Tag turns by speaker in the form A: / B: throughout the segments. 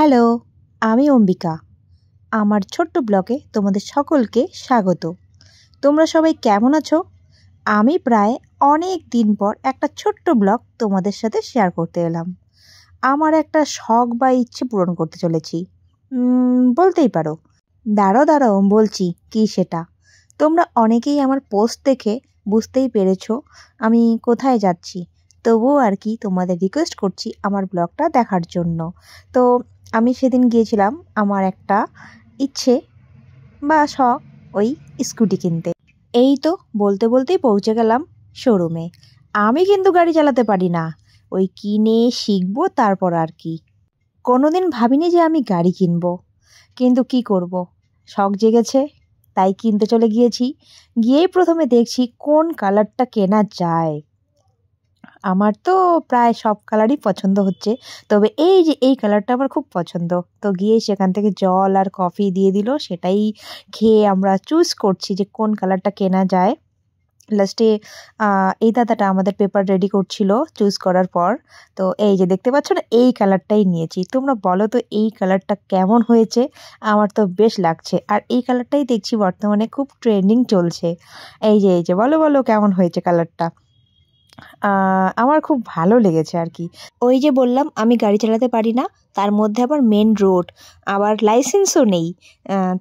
A: Hello, আমি অম্বিকা। আমার ছোট্ট ব্লগে তোমাদের সকলকে স্বাগত। তোমরা সবাই কেমন আছো? আমি প্রায় অনেক দিন পর একটা ছোট্ট ব্লগ তোমাদের সাথে শেয়ার করতে এলাম। আমার একটা শখ বা ইচ্ছে পূরণ করতে চলেছি, বলতেই পারো। দাঁড়াও বলছি কি সেটা। তোমরা অনেকেই আমার পোস্ট দেখে বুঝতেই পেরেছো আমি কোথায় যাচ্ছি। তবুও আর কি তোমাদের রিকোয়েস্ট করছি আমার ব্লগটা দেখার জন্য। তো আমি সেদিন গিয়েছিলাম আমার একটা ইচ্ছে বা শখ, ওই স্কুটি কিনতে। এই তো বলতে বলতেই পৌঁছে গেলাম শোরুমে। আমি কিন্তু গাড়ি চালাতে পারি না, ওই কিনে শিখবো তারপর আর কি। কোনোদিন ভাবিনি যে আমি গাড়ি কিনবো, কিন্তু কি করব, শখ জেগেছে তাই কিনতে চলে গিয়েছি। গিয়েই প্রথমে দেখছি কোন কালারটা কেনা যায়। আমার তো প্রায় সব কালারই পছন্দ হচ্ছে, তবে এই যে এই কালারটা আমার খুব পছন্দ। তো গিয়েই সেখান থেকে জল আর কফি দিয়ে দিল, সেটাই খেয়ে আমরা চুজ করছি যে কোন কালারটা কেনা যায়। লাস্টে এই দাদাটা আমাদের পেপার রেডি করছিল চুজ করার পর। তো এই যে দেখতে পাচ্ছ না, এই কালারটাই নিয়েছি। তোমরা বলো তো এই কালারটা কেমন হয়েছে? আমার তো বেশ লাগছে, আর এই কালারটাই দেখছি বর্তমানে খুব ট্রেন্ডিং চলছে। এই যে বলো কেমন হয়েছে কালারটা? আমার খুব ভালো লেগেছে আর কি। ওই যে বললাম আমি গাড়ি চালাতে পারি না, তার মধ্যে আবার মেন রোড, আবার লাইসেন্সও নেই।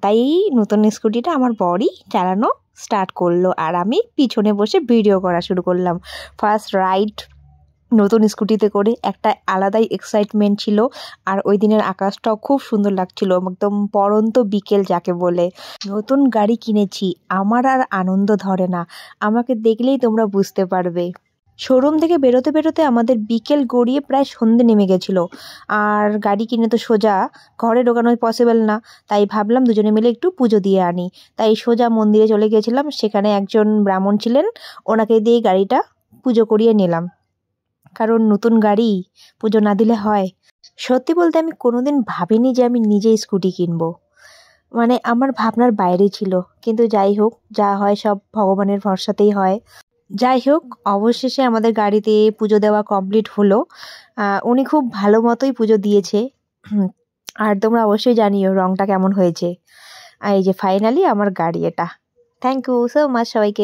A: তাই নতুন স্কুটিটা আমার বরই চালানো স্টার্ট করলো, আর আমি পিছনে বসে ভিডিও করা শুরু করলাম। ফার্স্ট রাইড নতুন স্কুটিতে করে একটা আলাদাই এক্সাইটমেন্ট ছিল। আর ওই দিনের আকাশটাও খুব সুন্দর লাগছিল, একদম পড়ন্ত বিকেল যাকে বলে। নতুন গাড়ি কিনেছি, আমার আর আনন্দ ধরে না। আমাকে দেখলেই তোমরা বুঝতে পারবে। শোরুম থেকে বেরোতে বেরোতে আমাদের বিকেল গড়িয়ে প্রায় সন্ধে নেমে গেছিলো। আর গাড়ি কিনে তো সোজা ঘরে ঢোকানো পসিবল না, তাই ভাবলাম দুজনে মিলে একটু পুজো দিয়ে আনি। তাই সোজা মন্দিরে চলে গিয়েছিলাম, সেখানে একজন ব্রাহ্মণ ছিলেন, ওনাকে দিয়ে গাড়িটা পুজো করিয়ে নিলাম। কারণ নতুন গাড়ি পুজো না দিলে হয়? সত্যি বলতে আমি কোনোদিন ভাবিনি যে আমি নিজে স্কুটি কিনবো। মানে আমার ভাবনার বাইরে ছিল, কিন্তু যাই হোক, যা হয় সব ভগবানের ভরসাতেই হয়। যাই হোক, অবশেষে আমাদের গাড়িতে পুজো দেওয়া কমপ্লিট হলো। উনি খুব ভালো মতোই পুজো দিয়েছে। আর তোমরা অবশ্যই জানিও রংটা কেমন হয়েছে। আর এই যে ফাইনালি আমার গাড়ি এটা। থ্যাংক ইউ সো মাচ সবাইকে।